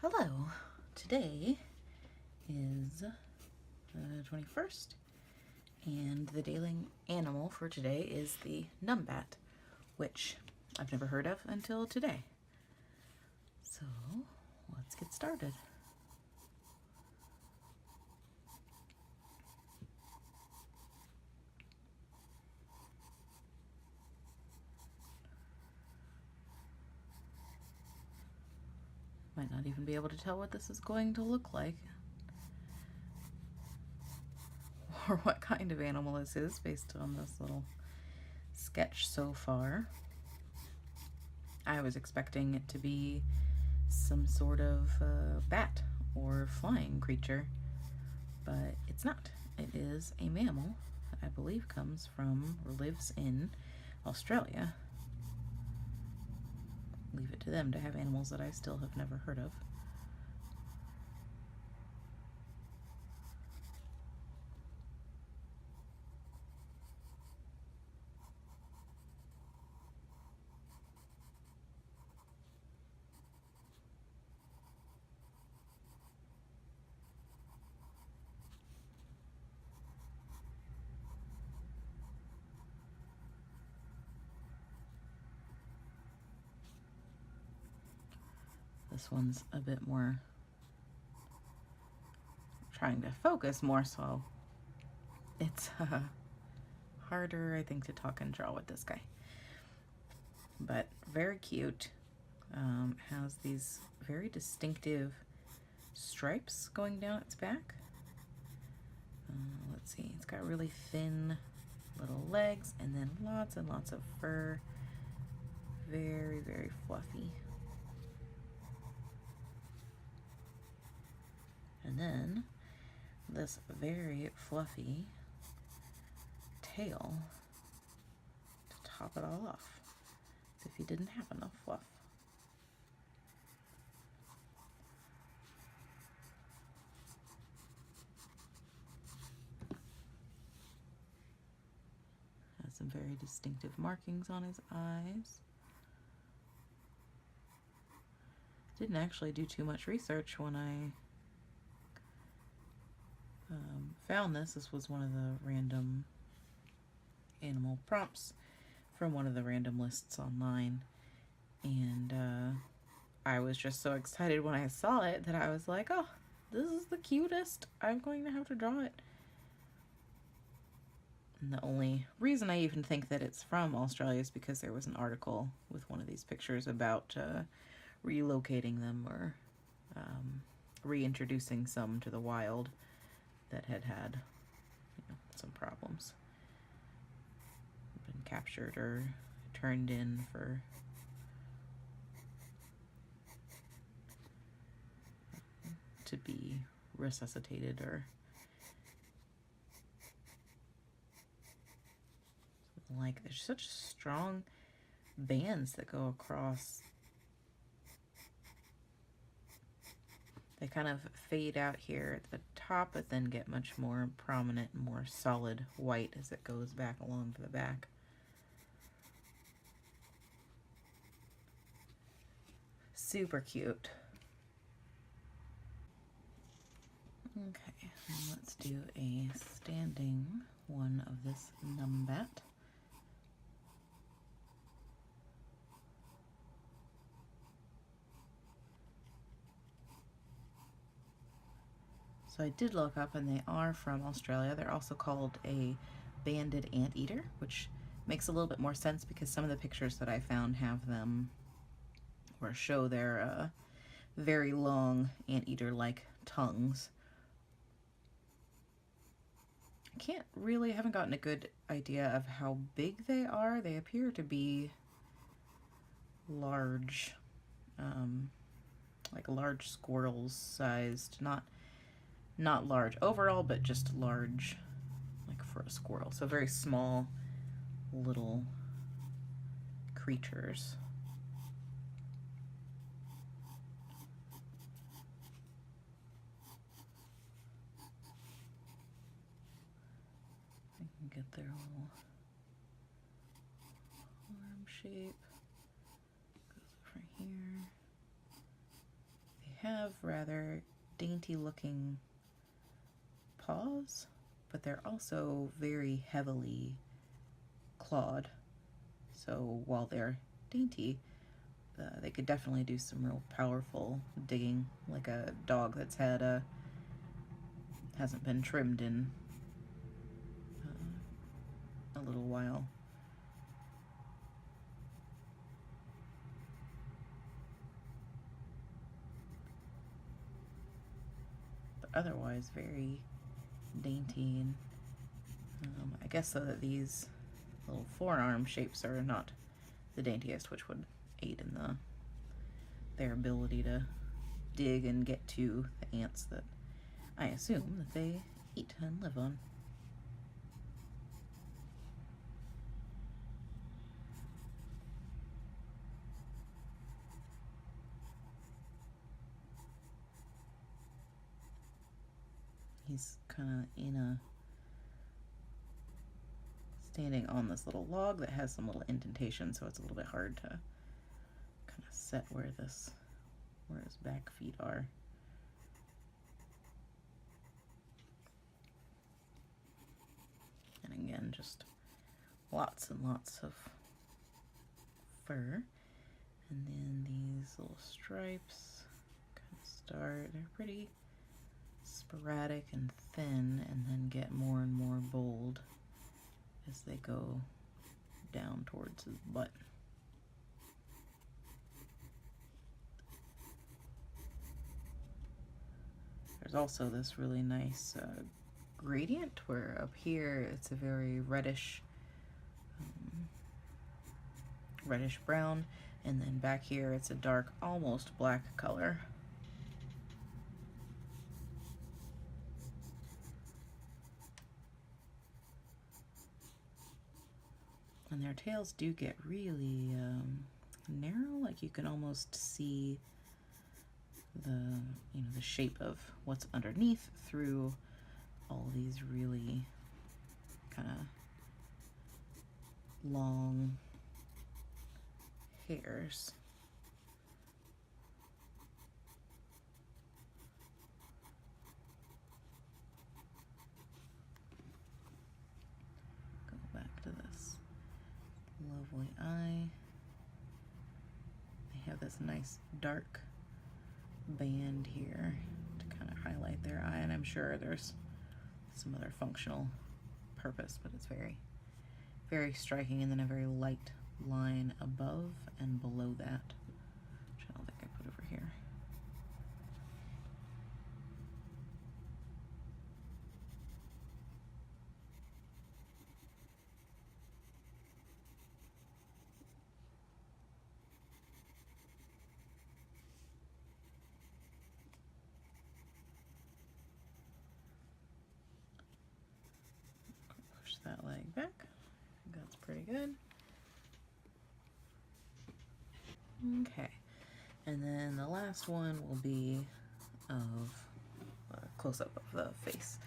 Hello, today is the 21st and the daily animal for today is the Numbat, which I've never heard of until today. So let's get started. Might not even be able to tell what this is going to look like or what kind of animal this is based on this little sketch so far. I was expecting it to be some sort of bat or flying creature, but it's not. It is a mammal that I believe comes from or lives in Australia. Leave it to them to have animals that I still have never heard of. This one's a bit more trying to focus more, so it's harder, I think, to talk and draw with this guy. But very cute. Has these very distinctive stripes going down its back. Let's see, it's got really thin little legs and then lots and lots of fur. Very, very fluffy. And then this very fluffy tail to top it all off, as if he didn't have enough fluff. Has some very distinctive markings on his eyes. Didn't actually do too much research when I found this. This was one of the random animal prompts from one of the random lists online, and I was just so excited when I saw it that I was like, oh, this is the cutest. I'm going to have to draw it. And the only reason I even think that it's from Australia is because there was an article with one of these pictures about relocating them or reintroducing some to the wild that had some problems, been captured or turned in for to be resuscitated or something. Like, there's such strong bands that go across. They kind of fade out here at the top, but then get much more prominent and more solid white as it goes back along to the back. Super cute. Okay, let's do a standing one of this Numbat. So I did look up, and they are from Australia. They're also called a banded anteater, which makes a little bit more sense because some of the pictures that I found have them or show their very long anteater-like tongues. I haven't gotten a good idea of how big they are. They appear to be large, like large squirrels sized, not large overall, but just large, like for a squirrel. So very small little creatures. I can get their little arm shape. Goes over here. have rather dainty looking paws, but they're also very heavily clawed. So while they're dainty, they could definitely do some real powerful digging, like a dog that's had hasn't been trimmed in a little while. But otherwise very dainty, and I guess so that these little forearm shapes are not the daintiest, which would aid in their ability to dig and get to the ants that I assume that they eat and live on. He's kind of standing on this little log that has some little indentation, so it's a little bit hard to kind of set where his back feet are. And again, just lots and lots of fur. And then these little stripes kind of start, they're pretty sporadic and thin, and then get more and more bold as they go down towards his butt. There's also this really nice gradient where up here it's a very reddish brown, and then back here it's a dark, almost black color. And their tails do get really narrow, like you can almost see the shape of what's underneath through all these really kind of long hairs. Go back to this lovely eye. They have this nice dark band here to kind of highlight their eye, and I'm sure there's some other functional purpose, but it's very, very striking. And then a very light line above and below that, which I don't think I put over here. Push that leg back. I think that's pretty good. Okay, and then the last one will be of a close-up of the face.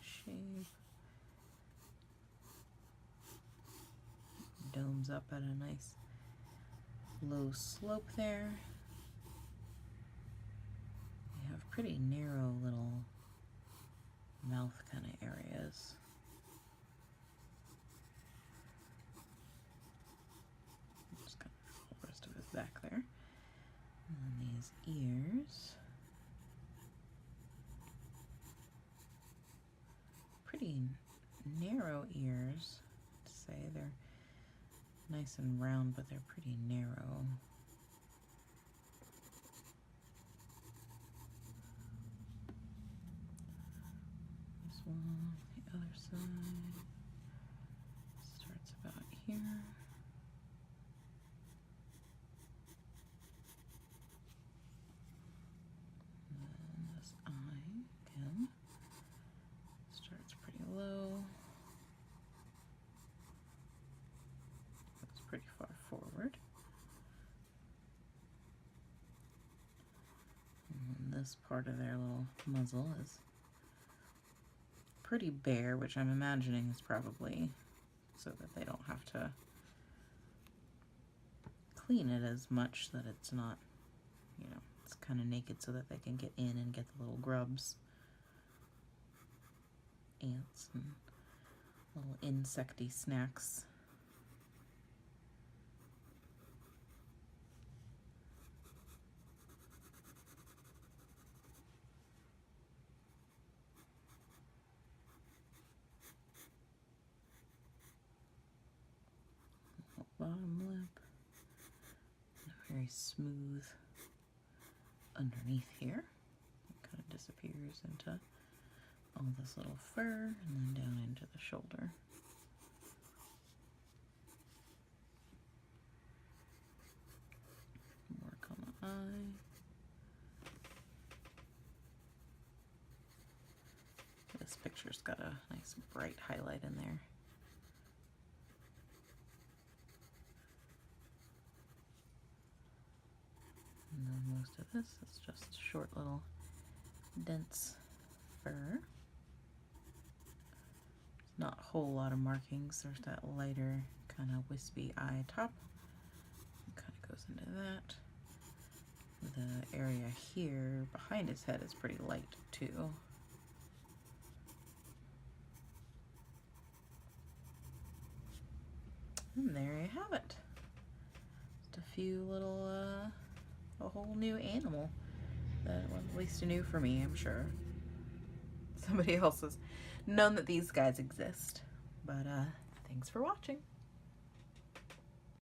Shape. Domes up at a nice low slope there. We have pretty narrow little mouth kind of areas. Just kind of the rest of his back there. And then these ears. Pretty narrow ears, to say. They're nice and round, but they're pretty narrow. This one, the other side, starts about here. And then this eye, again, starts pretty low. Looks pretty far forward. And this part of their little muzzle is pretty bare, which I'm imagining is probably so that they don't have to clean it as much, that it's not, you know, it's kind of naked so that they can get in and get the little grubs, ants and little insecty snacks. Bottom lip, very smooth underneath here. It kind of disappears into all this little fur and then down into the shoulder. Work on the eye. This picture's got a nice bright highlight in there. And then most of this is just short little dense fur. Not a whole lot of markings. There's that lighter kind of wispy eye top. It kind of goes into that. The area here behind his head is pretty light too. And there you have it. Just a few little, a whole new animal. That was at least new for me, I'm sure. Somebody else has known that these guys exist. But thanks for watching.